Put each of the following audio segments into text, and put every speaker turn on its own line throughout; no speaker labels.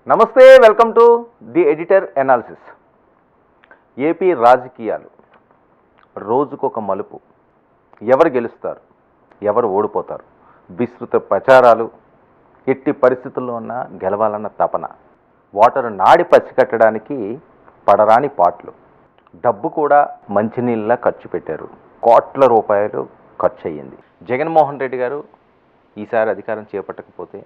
నమస్తే, welcome to the editor analysis. AP రాజకీయాలు రోజుకొక మలుపు. ఎవరు గెలుస్తారు, ఎవరు ఓడిపోతారు, విస్తృత ప్రచారాలు, ఎట్టి పరిస్థితుల్లో ఉన్న గెలవాలన్న తపన, ఓటరు నాడి పసికట్టడానికి పడరాని పాటలు, డబ్బు కూడా మంచినీళ్ళ ఖర్చు పెట్టారు. కోట్ల రూపాయలు ఖర్చు అయ్యింది. జగన్మోహన్ రెడ్డి గారు ఈసారి అధికారం చేపట్టకపోతే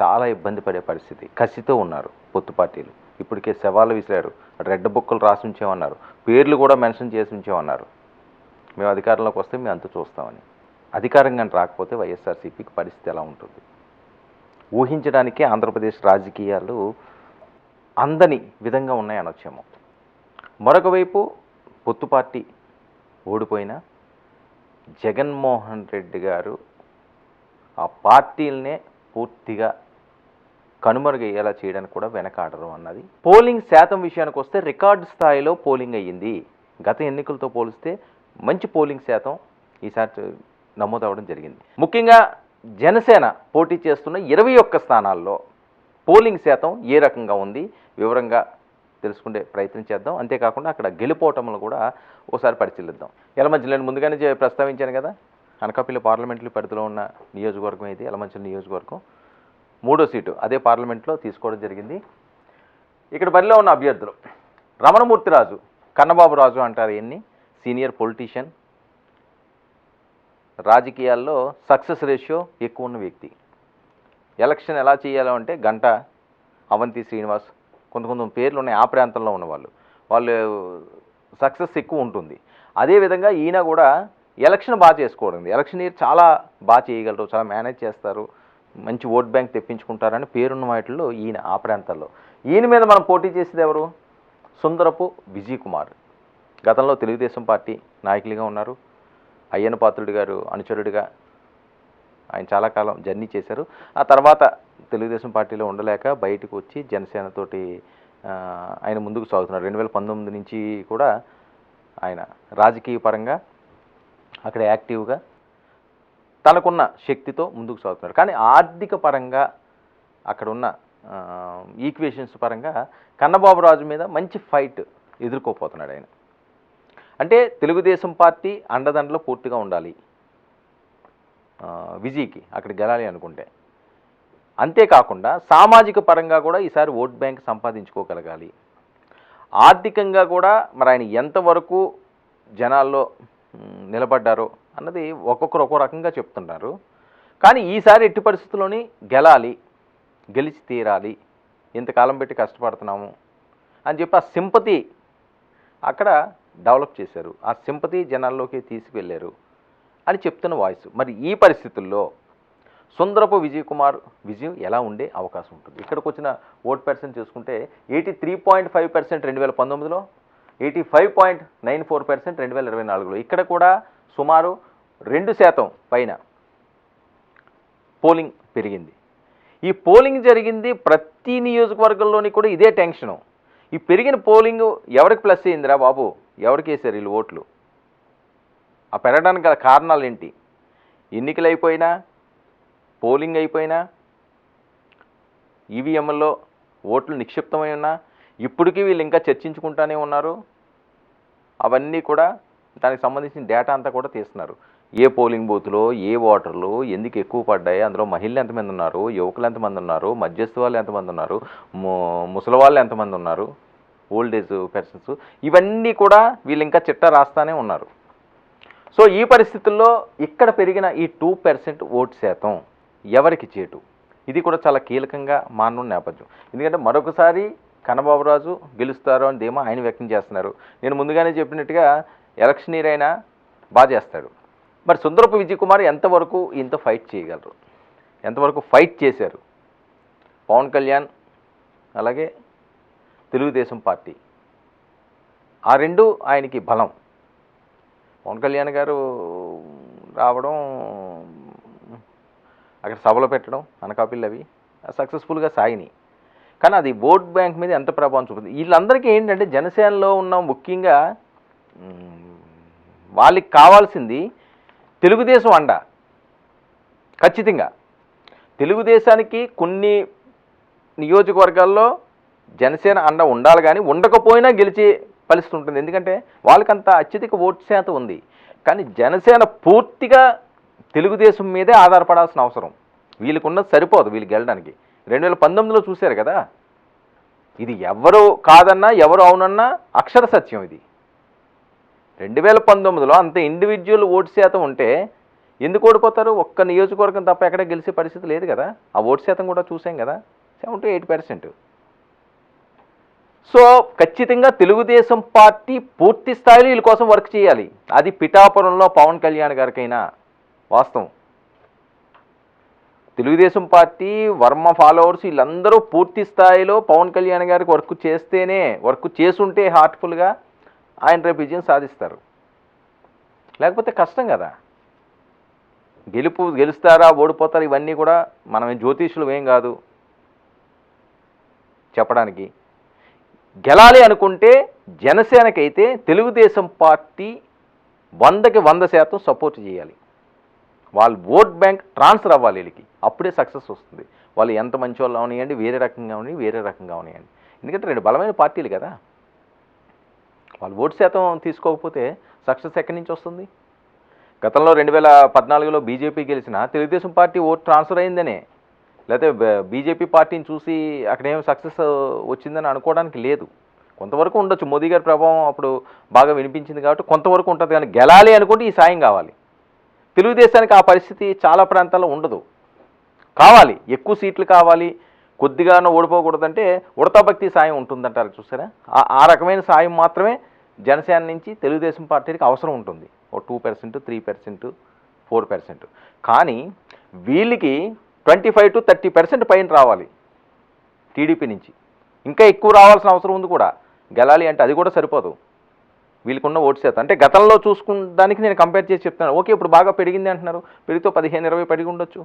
చాలా ఇబ్బంది పడే పరిస్థితి. కసితో ఉన్నారు పొత్తు పార్టీలు. ఇప్పటికే సవాళ్ళు విసిరారు. రెడ్ బుక్కులు రాసి ఉంచేమన్నారు, పేర్లు కూడా మెన్షన్ చేసి ఉంచేమన్నారు. మేము అధికారంలోకి వస్తే మేము అంత చూస్తామని. అధికారంగా రాకపోతే వైఎస్ఆర్సీపీకి పరిస్థితి ఎలా ఉంటుంది ఊహించడానికే ఆంధ్రప్రదేశ్ రాజకీయాలు అందని విధంగా ఉన్నాయనొచ్చేమో. మరొక వైపు పొత్తు పార్టీ ఓడిపోయినా జగన్మోహన్ రెడ్డి గారు ఆ పార్టీలనే పూర్తిగా కనుమరుగయ్యేలా చేయడానికి కూడా వెనకాడరు అన్నది. పోలింగ్ శాతం విషయానికి వస్తే రికార్డు స్థాయిలో పోలింగ్ అయ్యింది. గత ఎన్నికలతో పోలిస్తే మంచి పోలింగ్ శాతం ఈసారి నమోదవడం జరిగింది. ముఖ్యంగా జనసేన పోటీ చేస్తున్న 21 స్థానాల్లో పోలింగ్ శాతం ఏ రకంగా ఉంది వివరంగా తెలుసుకునే ప్రయత్నం చేద్దాం. అంతేకాకుండా అక్కడ గెలుపోవటంలో కూడా ఒకసారి పరిశీలిద్దాం. యలమంచిలి నేను ముందుగానే ప్రస్తావించాను కదా, అనకాపల్లి పార్లమెంటరీ పరిధిలో ఉన్న నియోజకవర్గం ఇది. యలమంచిలి నియోజకవర్గం 3వ సీటు అదే పార్లమెంట్లో తీసుకోవడం జరిగింది. ఇక్కడ బరిలో ఉన్న అభ్యర్థులు రమణమూర్తి రాజు, కన్నబాబు రాజు అంటారు. ఈయన్ని సీనియర్ పొలిటీషియన్, రాజకీయాల్లో సక్సెస్ రేషియో ఎక్కువ ఉన్న వ్యక్తి. ఎలక్షన్ ఎలా చేయాలో అంటే గంట, అవంతి శ్రీనివాస్, కొంత పేర్లు ఉన్నాయి ఆ ప్రాంతంలో ఉన్నవాళ్ళు. వాళ్ళు సక్సెస్ ఎక్కువ ఉంటుంది. అదేవిధంగా ఈయన కూడా ఎలక్షన్ బాగా చేసుకోవడం, ఎలక్షన్ ఇయర్ చాలా బాగా చేయగలరు, చాలా మేనేజ్ చేస్తారు, మంచి ఓట్ బ్యాంక్ తెప్పించుకుంటారని పేరున్న వాటిల్లో ఈయన ఆ ప్రాంతాల్లో. ఈయన మీద మనం పోటీ చేసేది ఎవరు? సుందరపు విజయ్ కుమార్. గతంలో తెలుగుదేశం పార్టీ నాయకులుగా ఉన్నారు. అయ్యన్న పాత్రుడి గారు అనుచరుడిగా ఆయన చాలా కాలం జర్నీ చేశారు. ఆ తర్వాత తెలుగుదేశం పార్టీలో ఉండలేక బయటకు వచ్చి జనసేనతోటి ఆయన ముందుకు సాగుతున్నారు. 2019 నుంచి కూడా ఆయన రాజకీయ పరంగా అక్కడ యాక్టివ్గా తనకున్న శక్తితో ముందుకు సాగుతున్నాడు. కానీ ఆర్థిక పరంగా అక్కడ ఉన్న ఈక్వేషన్స్ పరంగా కన్నబాబు రాజు మీద మంచి ఫైట్ ఎదుర్కోపోతున్నాడు ఆయన. అంటే తెలుగుదేశం పార్టీ అండదండలో పూర్తిగా ఉండాలి విజయ్కి అక్కడ గెలాలి అనుకుంటే. అంతేకాకుండా సామాజిక పరంగా కూడా ఈసారి ఓట్ బ్యాంక్ సంపాదించుకోగలగాలి. ఆర్థికంగా కూడా మరి ఆయన ఎంతవరకు జనాల్లో నిలబడ్డారో అన్నది ఒక్కొక్కరు ఒక్కో రకంగా చెప్తున్నారు. కానీ ఈసారి ఎట్టి పరిస్థితుల్లోని గెలాలి, గెలిచి తీరాలి, ఇంతకాలం పెట్టి కష్టపడుతున్నాము అని చెప్పి ఆ సింపతి అక్కడ డెవలప్ చేశారు. ఆ సింపతి జనాల్లోకి తీసుకువెళ్ళారు అని చెప్తున్న వాయిస్. మరి ఈ పరిస్థితుల్లో సుందరపు విజయ్ కుమార్ విజయం ఎలా ఉండే అవకాశం ఉంటుంది? ఇక్కడికి వచ్చిన ఓట్ పర్సెంట్ చూసుకుంటే 83.5% 2019లో, 85.94% 2024లో. ఇక్కడ కూడా సుమారు 2% పైన పోలింగ్ పెరిగింది. ఈ పోలింగ్ జరిగింది ప్రతి నియోజకవర్గంలోని కూడా ఇదే టెన్షను. ఈ పెరిగిన పోలింగ్ ఎవరికి ప్లస్ అయిందిరా బాబు, ఎవరికి వేశారు వీళ్ళు ఓట్లు? ఆ పెరగడానికి గల కారణాలు ఏంటి? ఎన్నికలు అయిపోయినా, పోలింగ్ అయిపోయినా, ఈవీఎంల్లో ఓట్లు నిక్షిప్తమై ఉన్నా ఇప్పటికీ వీళ్ళు ఇంకా చర్చించుకుంటూనే ఉన్నారు. అవన్నీ కూడా దానికి సంబంధించిన డేటా అంతా కూడా తీస్తున్నారు. ఏ పోలింగ్ బూత్లో ఏ ఓటర్లు ఎందుకు ఎక్కువ పడ్డాయి, అందులో మహిళలు ఎంతమంది ఉన్నారు, యువకులు ఎంతమంది ఉన్నారు, మధ్యస్థ వాళ్ళు ఎంతమంది ఉన్నారు, ముసలి వాళ్ళు ఎంతమంది ఉన్నారు, ఓల్డ్ ఏజ్ పర్సన్స్, ఇవన్నీ కూడా వీళ్ళు ఇంకా చిట్టా రాస్తానే ఉన్నారు. సో ఈ పరిస్థితుల్లో ఇక్కడ పెరిగిన ఈ 2% ఓటు శాతం ఎవరికి చేటు? ఇది కూడా చాలా కీలకంగా మారనున్న నేపథ్యం. ఎందుకంటే మరొకసారి కన్నబాబురాజు గెలుస్తారు అని ధీమా ఆయన వ్యక్తం చేస్తున్నారు. నేను ముందుగానే చెప్పినట్టుగా ఎలక్షన్ ఇయర్ అయినా బాగా చేస్తాడు. మరి సుందరపు విజయ్ కుమార్ ఎంతవరకు ఇంత ఫైట్ చేయగలరు, ఎంతవరకు ఫైట్ చేశారు? పవన్ కళ్యాణ్ అలాగే తెలుగుదేశం పార్టీ ఆ రెండు ఆయనకి బలం. పవన్ కళ్యాణ్ గారు రావడం, అక్కడ సభలు పెట్టడం, అనకాపల్లి అవి సక్సెస్ఫుల్గా సాగినాయి. కానీ అది ఓట్ బ్యాంక్ మీద ఎంత ప్రభావం చూపుతుంది? వీళ్ళందరికీ ఏంటంటే జనసేనలో ఉన్న ముఖ్యంగా వాళ్ళకి కావాల్సింది తెలుగుదేశం అండ. ఖచ్చితంగా తెలుగుదేశానికి కొన్ని నియోజకవర్గాల్లో జనసేన అండ ఉండాలి, కానీ ఉండకపోయినా గెలిచే పరిస్థితి ఉంటుంది. ఎందుకంటే వాళ్ళకంత అత్యధిక ఓటు శాతం ఉంది. కానీ జనసేన పూర్తిగా తెలుగుదేశం మీదే ఆధారపడాల్సిన అవసరం. వీళ్ళకున్నది సరిపోదు వీళ్ళు గెలడానికి. 2019లో చూశారు కదా, ఇది ఎవరు కాదన్నా ఎవరు అవునన్నా అక్షర సత్యం. ఇది 2019లో అంత ఇండివిజువల్ ఓటు శాతం ఉంటే ఎందుకు ఓడిపోతారు? ఒక్క నియోజకవర్గం తప్ప ఎక్కడ గెలిచే పరిస్థితి లేదు కదా. ఆ ఓటు శాతం కూడా చూసాం కదా, 7 to 8%. సో ఖచ్చితంగా తెలుగుదేశం పార్టీ పూర్తి స్థాయిలో వీళ్ళ కోసం వర్క్ చేయాలి. అది పిఠాపురంలో పవన్ కళ్యాణ్ గారికైనా వాస్తవం. తెలుగుదేశం పార్టీ వర్మ ఫాలోవర్స్ వీళ్ళందరూ పూర్తి స్థాయిలో పవన్ కళ్యాణ్ గారికి వర్క్ చేసుంటే హార్ట్ఫుల్గా ఆయన రేపు విజయం సాధిస్తారు. లేకపోతే కష్టం కదా. గెలుస్తారా ఓడిపోతారా ఇవన్నీ కూడా మనం జ్యోతిష్యులు ఏం కాదు చెప్పడానికి. గెలాలి అనుకుంటే జనసేనకైతే తెలుగుదేశం పార్టీ 100కి 100% సపోర్ట్ చేయాలి. వాళ్ళు ఓట్ బ్యాంక్ ట్రాన్స్ఫర్ అవ్వాలి వీళ్ళకి, అప్పుడే సక్సెస్ వస్తుంది. వాళ్ళు ఎంత మంచి వాళ్ళు అవనియండి, వేరే రకంగా అవనియండి. ఎందుకంటే 2 బలమైన పార్టీలు కదా. వాళ్ళు ఓటు శాతం తీసుకోకపోతే సక్సెస్ ఎక్కడి నుంచి వస్తుంది? గతంలో 2014లో బీజేపీ గెలిచినా తెలుగుదేశం పార్టీ ఓటు ట్రాన్స్ఫర్ అయిందనే, లేకపోతే బీజేపీ పార్టీని చూసి అక్కడేం సక్సెస్ వచ్చిందని అనుకోవడానికి లేదు. కొంతవరకు ఉండొచ్చు, మోదీ గారి ప్రభావం అప్పుడు బాగా వినిపించింది కాబట్టి కొంతవరకు ఉంటుంది. కానీ గెలాలి అనుకుంటే ఈ సాయం కావాలి. తెలుగుదేశానికి ఆ పరిస్థితి చాలా ప్రాంతాల్లో ఉండదు. కావాలి, ఎక్కువ సీట్లు కావాలి, కొద్దిగానో ఓడిపోకూడదంటే ఉడతాభక్తి సాయం ఉంటుందంటారు చూసారా. ఆ రకమైన సాయం మాత్రమే జనసేన నుంచి తెలుగుదేశం పార్టీకి అవసరం ఉంటుంది. ఓ 2%, 3%, 4%. కానీ వీళ్ళకి 25 to 30% పైన రావాలి టీడీపీ నుంచి. ఇంకా ఎక్కువ రావాల్సిన అవసరం ఉంది కూడా. గెలాలి అంటే అది కూడా సరిపోదు వీళ్ళకున్న ఓటు శాతం. అంటే గతంలో చూసుకున్న దానికి నేను కంపేర్ చేసి చెప్తున్నాను. ఓకే, ఇప్పుడు బాగా పెరిగింది అంటున్నారు, పెరిగితే 15-20 పెరిగి ఉండొచ్చు.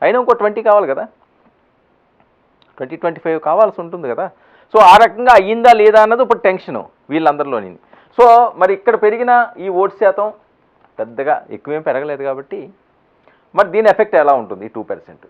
అయినా ఇంకో 20 కావాలి కదా, 20-25 కావాల్సి ఉంటుంది కదా. సో ఆ రకంగా అయ్యిందా లేదా అన్నది ఇప్పుడు టెన్షను వీళ్ళందరిలోని. సో మరి ఇక్కడ పెరిగిన ఈ ఓటు శాతం పెద్దగా ఎక్కువేం పెరగలేదు కాబట్టి మరి దీని ఎఫెక్ట్ ఎలా ఉంటుంది? 2%.